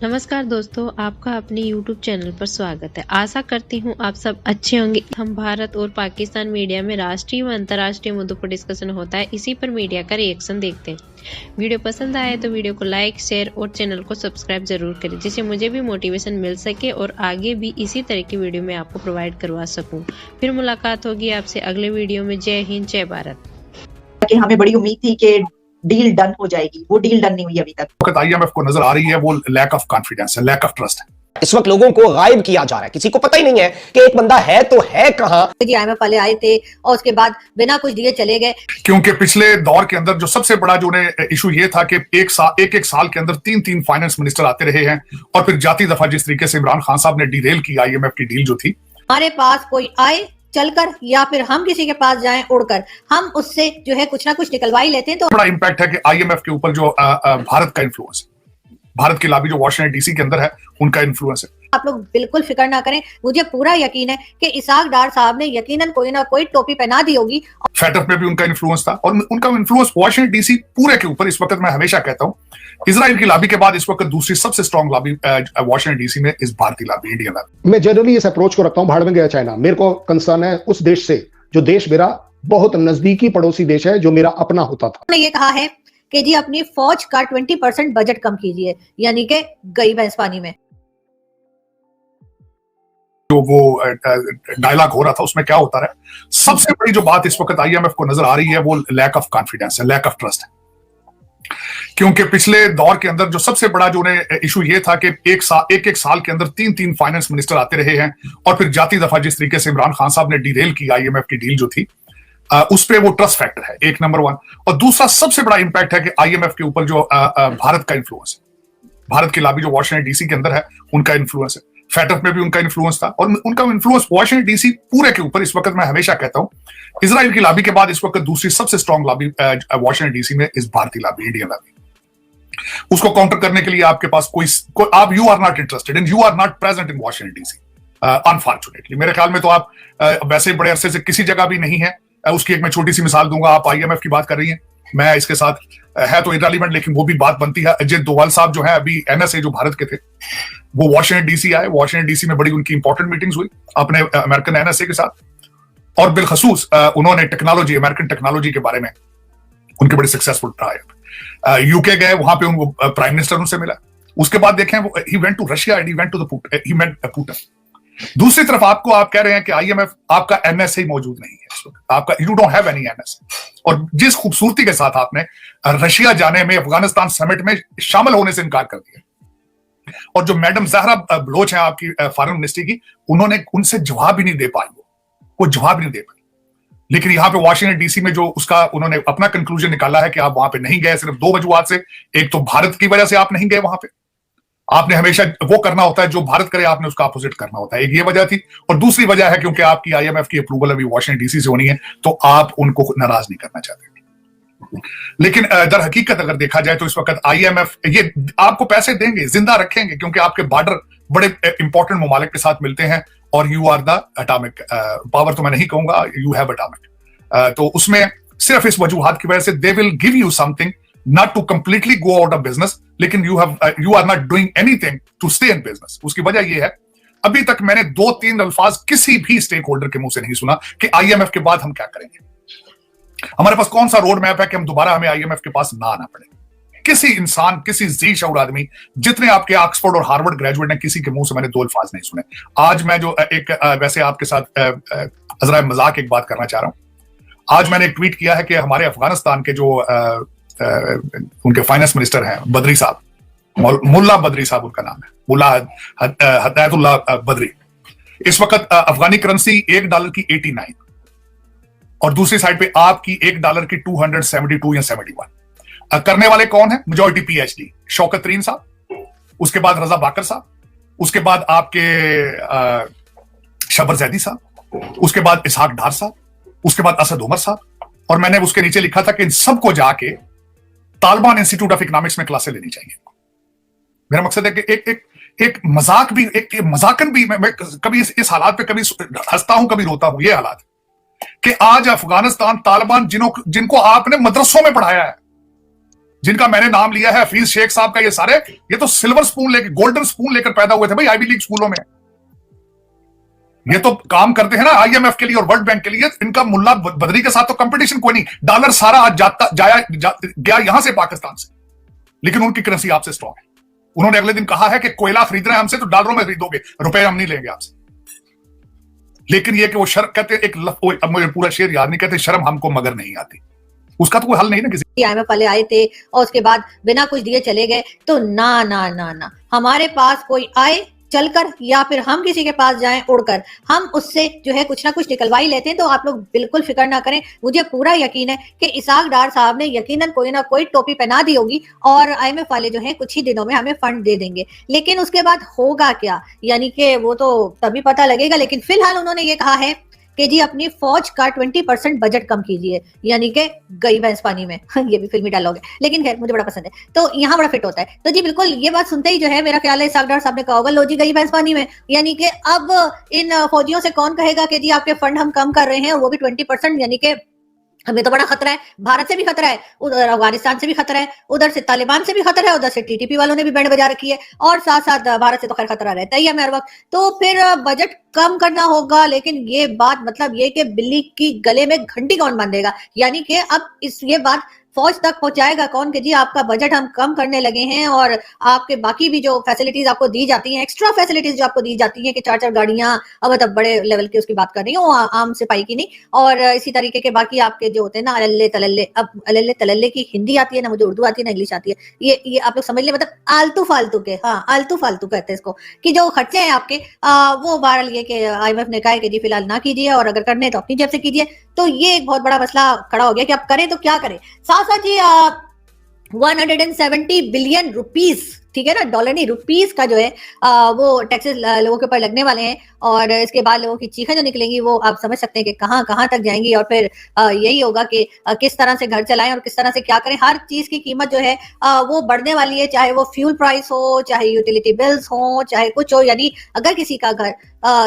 नमस्कार दोस्तों, आपका अपने YouTube चैनल पर स्वागत है। आशा करती हूँ आप सब अच्छे होंगे। हम भारत और पाकिस्तान मीडिया में राष्ट्रीय व अंतर्राष्ट्रीय मुद्दों पर डिस्कशन होता है, इसी पर मीडिया का रिएक्शन देखते हैं। वीडियो पसंद आए तो वीडियो को लाइक, शेयर और चैनल को सब्सक्राइब जरूर करें, जिससे मुझे भी मोटिवेशन मिल सके और आगे भी इसी तरह की वीडियो मैं आपको प्रोवाइड करवा सकूँ। फिर मुलाकात होगी आपसे अगले वीडियो में। जय हिंद, जय भारत। कि हमें बड़ी उम्मीद थी कि डील डन हो जाएगी, वो डील डन नहीं हुई अभी तक। वक्त आईएमएफ को नजर आ रही है वो लैक ऑफ कॉन्फिडेंस है, लैक ऑफ ट्रस्ट है। इस वक्त लोगों को गायब किया जा रहा है, किसी को पता ही नहीं है कि एक बंदा है तो है कहां। आईएमएफ वाले आए थे और उसके बाद बिना कुछ दिए चले गए, क्योंकि पिछले दौर के अंदर जो सबसे बड़ा जो उन्हें इशू ये था कि एक साल के अंदर तीन फाइनेंस मिनिस्टर आते रहे हैं और फिर जाती दफा जिस तरीके से इमरान खान साहब ने डीरेल की आईएमएफ की डील जो थी। हमारे पास कोई आए चलकर या फिर हम किसी के पास जाएं उड़कर, हम उससे जो है कुछ ना कुछ निकलवा ही लेते हैं। तो बड़ा इंपैक्ट है कि आईएमएफ के ऊपर जो भारत का इन्फ्लुएंस है, भारत की लॉबी जो वॉशिंगटन डीसी के अंदर है, उनका इन्फ्लुएंस है। आप लोग बिल्कुल फिक्र ना करें, मुझे पूरा यकीन है कि इसाक डार साहब ने यकीनन कोई ना कोई टोपी पहना दी होगी। फेटअप में भी उनका इन्फ्लुएंस था और उनका इन्फ्लुएंस वॉशिंगटन डीसी पूरे के ऊपर। इस वक्त मैं हमेशा कहता हूं, इजराइल की लॉबी के बाद इस वक्त दूसरी सबसे स्ट्रॉन्ग लॉबी वॉशिंगटन डीसी में इस भारतीय लॉबी, इंडियन लॉबी। मैं जनरली इस अप्रोच को रखता हूं, भाड़ में गया चाइना। मेरे को कंसर्न है उस देश से जो देश मेरा बहुत नजदीकी पड़ोसी देश है, जो मेरा अपना होता था। उन्होंने ये कहा है कि जी अपनी फौज का 20% बजट कम कीजिए, यानी कि गई भैंस पानी में। जो वो डायलॉग हो रहा था उसमें क्या होता रहा, सबसे बड़ी जो बात इस वक्त आईएमएफ को नजर आ रही है वो लैक ऑफ कॉन्फिडेंस है, लैक ऑफ ट्रस्ट है। क्योंकि पिछले दौर के अंदर जो सबसे बड़ा जो उन्हें इशू ये था कि एक साल के अंदर तीन फाइनेंस मिनिस्टर आते रहे हैं और फिर जाती दफा जिस तरीके से इमरान खान साहब ने डीरेल की आईएमएफ की डील जो थी, उस पे वो ट्रस्ट फैक्टर है एक नंबर वन। और दूसरा सबसे बड़ा इंपैक्ट है कि आईएमएफ के ऊपर जो भारत का इन्फ्लुएंस है, भारत की लॉबी जो वॉशिंगटन डीसी के अंदर है, उनका इन्फ्लुएंस है। फेटअप में भी उनका इन्फ्लुएंस था और उनका इन्फ्लुएंस वॉशिंगटन डीसी पूरे के ऊपर। इस वक्त मैं हमेशा कहता हूं, इजराइल की लॉबी के बाद इस वक्त दूसरी सबसे स्ट्रॉन्ग लॉबी वॉशिंगटन डीसी में इस भारतीय लॉबी, इंडियन लॉबी। उसको काउंटर करने के लिए आपके पास कोई आप you are not interested and you are not present in Washington DC, unfortunately. मेरे ख्याल में तो आप वैसे बड़े अरसे से किसी जगह भी नहीं है। उसकी एक मैं छोटी सी मिसाल दूंगा। आप आईएमएफ की बात कर रही हैं, मैं इसके साथ है तो इररिलेवेंट, लेकिन वो भी बात बनती है। अजय डोवाल साहब जो है अभी एनएसए जो भारत के थे, वो वॉशिंगटन डीसी आए। वॉशिंगटन डीसी में बड़ी उनकी इंपॉर्टेंट मीटिंग्स हुई अपने अमेरिकन एनएसए के साथ और बिलखसूस उन्होंने टेक्नोलॉजी, अमेरिकन टेक्नोलॉजी के बारे में उनके बड़े सक्सेसफुल रहा है। यूके गए, वहां पे उनको प्राइम मिनिस्टर उनसे मिला। उसके बाद देखें वो he went to Russia and he went to he met Putin. दूसरी तरफ आप कह रहे हैं कि आईएमएफ, आपका एनएसए मौजूद नहीं है इस वक्त, आपका you don't have any NSA. और जिस खूबसूरती के साथ आपने रशिया जाने में, अफगानिस्तान समिट में शामिल होने से इनकार कर दिया, और जो मैडम जहरा बलोच हैं आपकी फॉरेन मिनिस्ट्री की, उन्होंने उनसे जवाब ही नहीं दे पाई, वो जवाब नहीं दे पाई। लेकिन यहाँ पे वॉशिंगटन डीसी में जो उसका उन्होंने अपना कंक्लूजन निकाला है कि आप वहां पे नहीं गए सिर्फ दो वजूहात से। एक तो भारत की वजह से आप नहीं गए वहां पे, आपने हमेशा वो करना होता है जो भारत करे, आपने उसका अपोजिट करना होता है, एक ये वजह थी। और दूसरी वजह है क्योंकि आपकी आईएमएफ की अप्रूवल अभी वॉशिंगटन डीसी से होनी है, तो आप उनको नाराज नहीं करना चाहते। लेकिन दर हकीकत अगर देखा जाए तो इस वक्त आईएमएफ ये आपको पैसे देंगे, जिंदा रखेंगे, क्योंकि आपके बॉर्डर बड़े इंपॉर्टेंट ममालिक के साथ मिलते हैं और you are the atomic power, तो मैं नहीं कहूंगा, यू हैव एटॉमिक। तो उसमें सिर्फ इस वजूहात की वजह से they will give you something, not to completely go out of business, लेकिन you are not doing anything to stay in business। उसकी वजह यह है, अभी तक मैंने 2-3 अल्फाज किसी भी स्टेक होल्डर के मुंह से नहीं सुना कि आईएमएफ के बाद हम क्या करेंगे, हमारे पास कौन सा रोड मैप है कि हम दोबारा हमें आईएमएफ के पास ना आना पड़े। किसी इंसान, किसी जी शऊर आदमी, जितने आपके ऑक्सफोर्ड और हार्वर्ड ग्रेजुएट हैं, किसी के मुंह से मैंने 2 अल्फाज नहीं सुने। आज मैं जो एक वैसे आपके साथ अजरा मजाक एक बात करना चाह रहा हूं। आज मैंने एक ट्वीट किया है कि हमारे अफगानिस्तान के जो उनके फाइनेंस मिनिस्टर हैं बदरी साहब, मुल्ला बदरी साहब उनका नाम है, मुल्ला हदायतुल्लाह बदरी। इस वक्त अफगानी करेंसी $1 की 89 और दूसरी साइड पे आपकी $1 की 272 या 71। करने वाले कौन है? मेजॉरिटी पीएचडी, शौकत तरीन साहब, उसके बाद रजा बाकर साहब, उसके बाद आपके शबर जैदी साहब, उसके बाद इसहाक डार साहब, उसके बाद असद उमर साहब। और मैंने उसके नीचे लिखा था कि इन सबको जाके तालिबान इंस्टीट्यूट ऑफ इकोनॉमिक्स में क्लासें लेनी चाहिए। मेरा मकसद है कि एक मजाक भी, एक मजाकन भी, मैं कभी इस हालात पे कभी हंसता हूं, कभी रोता हूं। ये हालात कि आज अफगानिस्तान तालिबान जिनको आपने मदरसों में पढ़ाया है, जिनका मैंने नाम लिया है, हफीज शेख साहब का, ये सारे, ये तो सिल्वर स्पून लेकर, गोल्डन स्पून लेकर पैदा हुए थे भाई आईवी लीग स्कूलों में। ये तो काम करते हैं ना आईएमएफ के लिए और वर्ल्ड बैंक के लिए। इनका मुल्ला बदरी के साथ तो कंपटीशन कोई नहीं। डॉलर सारा आज गया यहां से पाकिस्तान से, लेकिन उनकी करेंसी आपसे स्ट्रॉन्ग है। उन्होंने अगले दिन कहा है कि कोयला खरीद रहे हैं हमसे तो डॉलरों में खरीदोगे, रुपए हम नहीं लेंगे आपसे। लेकिन ये कि वो शर्म कहते, अब मुझे पूरा शेर याद नहीं, कहते शर्म हमको मगर नहीं आती। उसका तो कोई हल नहीं ना किसी। आईएमएफ वाले आए थे और उसके बाद बिना कुछ दिए चले गए, तो ना ना ना ना, हमारे पास कोई आए चलकर या फिर हम किसी के पास जाएं उड़कर, हम उससे जो है कुछ ना कुछ निकलवा ही लेते हैं। तो आप लोग बिल्कुल फिक्र ना करें, मुझे पूरा यकीन है कि इसाक डार साहब ने यकीनन कोई ना कोई टोपी पहना दी होगी और आईएमएफ वाले जो है कुछ ही दिनों में हमें फंड दे देंगे। लेकिन उसके बाद होगा क्या, यानी कि वो तो तभी पता लगेगा। लेकिन फिलहाल उन्होंने ये कहा है कि जी अपनी फौज का 20% बजट कम कीजिए, यानी कि गई भैंस पानी में। ये भी फिल्मी डायलॉग है, लेकिन खैर मुझे बड़ा पसंद है, तो यहाँ बड़ा फिट होता है। तो जी बिल्कुल ये बात सुनते ही जो है मेरा ख्याल है इसाक डार साहब ने कहा होगा, लो जी गई भैंस पानी में। यानी कि अब इन फौजियों से कौन कहेगा कि जी आपके फंड हम कम कर रहे हैं, वो भी 20%, यानी कि हमें तो बड़ा खतरा है। भारत से भी खतरा है, उधर अफगानिस्तान से भी खतरा है, उधर से तालिबान से भी खतरा है, उधर से टीटीपी वालों ने भी बैंड बजा रखी है, और साथ साथ भारत से तो खैर खतरा रहता ही है हमें हर वक्त। तो फिर बजट कम करना होगा। लेकिन ये बात मतलब ये कि बिल्ली की गले में घंटी कौन बांधेगा, यानी कि अब ये बात फौज तक पहुंचाएगा कौन कि जी आपका बजट हम कम करने लगे हैं और आपके बाकी भी जो फैसिलिटीज आपको दी जाती हैं, एक्स्ट्रा फैसिलिटीज जो आपको दी जाती हैं कि 4-4 गाड़ियां, अब मतलब बड़े लेवल की उसकी बात कर रही हूँ, आम सिपाही की नहीं, और इसी तरीके के बाकी आपके जो होते हैं ना अल्ले तलल्ले, अब अल्ले तलल्ले की हिंदी आती है ना, मुझे उर्दू आती है ना इंग्लिश आती है, ये आप लोग समझ ले, मतलब आलतू फालतू के, हाँ आलतू फालतू कहते हैं इसको, कि जो खर्चे हैं आपके वो बहरहाल ये कि आईएमएफ ने कहा है कि जी फिलहाल ना कीजिए और अगर करने तो अपनी जेब से कीजिए। तो ये एक बहुत बड़ा मसला खड़ा हो गया कि आप करें तो क्या करें। साथ साथ जी 170 बिलियन रुपीस, ठीक है ना, डॉलर नहीं रुपीस का जो है वो टैक्सेस लोगों के ऊपर लगने वाले हैं। और इसके बाद लोगों की चीखें जो निकलेंगी वो आप समझ सकते हैं कि कहां कहां तक जाएंगी। और फिर यही होगा कि किस तरह से घर चलाएं और किस तरह से क्या करें। हर चीज की कीमत जो है वो बढ़ने वाली है, चाहे वो फ्यूल प्राइस हो, चाहे यूटिलिटी बिल्स हो, चाहे कुछ हो। यानी अगर किसी का घर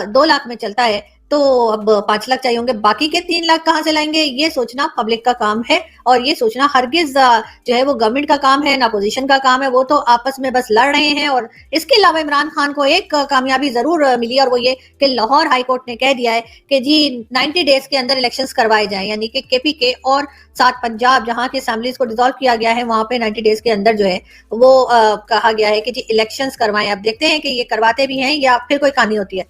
2 लाख में चलता है तो अब 5 लाख चाहिए होंगे, बाकी के 3 लाख कहां से लाएंगे, ये सोचना पब्लिक का काम है। और ये सोचना हरगिज जो है वो गवर्नमेंट का काम है ना अपोजिशन का काम है। वो तो आपस में बस लड़ रहे हैं। और इसके अलावा इमरान खान को एक कामयाबी जरूर मिली, और वो ये कि लाहौर हाई कोर्ट ने कह दिया है कि जी 90 डेज के अंदर इलेक्शंस करवाए जाएं, यानी कि केपीके और साथ पंजाब जहां के असेंबलीज को डिसॉल्व किया गया है वहां पे 90 डेज के अंदर जो है वो कहा गया है कि जी इलेक्शंस करवाएं। अब देखते हैं कि ये करवाते भी हैं या फिर कोई कहानी होती है।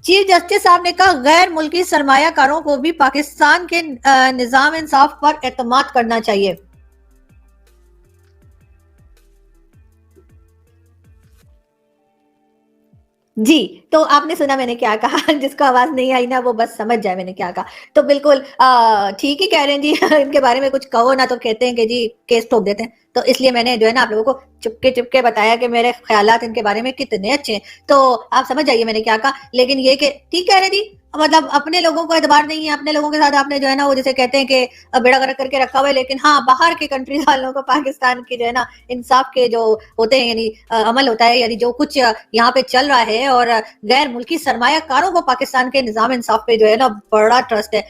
चीफ जस्टिस साहब ने कहा गैर मुल्की सरमायाकारों को भी पाकिस्तान के निजाम इंसाफ पर एतमाद करना चाहिए। जी, तो आपने सुना मैंने क्या कहा। जिसको आवाज नहीं आई ना वो बस समझ जाए मैंने क्या कहा। तो बिल्कुल ठीक ही कह रहे हैं जी। इनके बारे में कुछ कहो ना तो कहते हैं कि जी केस ठोक देते हैं। तो इसलिए मैंने जो है ना आप लोगों को चुपके चुपके बताया कि मेरे ख्यालात इनके बारे में कितने अच्छे हैं। तो आप समझ जाइए मैंने क्या कहा। लेकिन ये कि ठीक कह रहे जी, मतलब अपने लोगों को एतबार नहीं है, अपने लोगों के साथ आपने जो है ना वो जैसे कहते हैं कि बेड़ा गर्क करके रखा हुआ है। लेकिन हाँ, बाहर के कंट्रीज वालों को पाकिस्तान की जो है ना इंसाफ के जो होते हैं यानी अमल होता है, यानी जो कुछ यहाँ पे चल रहा है, और गैर मुल्की सरमायाकारों को पाकिस्तान के निजाम इंसाफ पे जो है ना बड़ा ट्रस्ट है।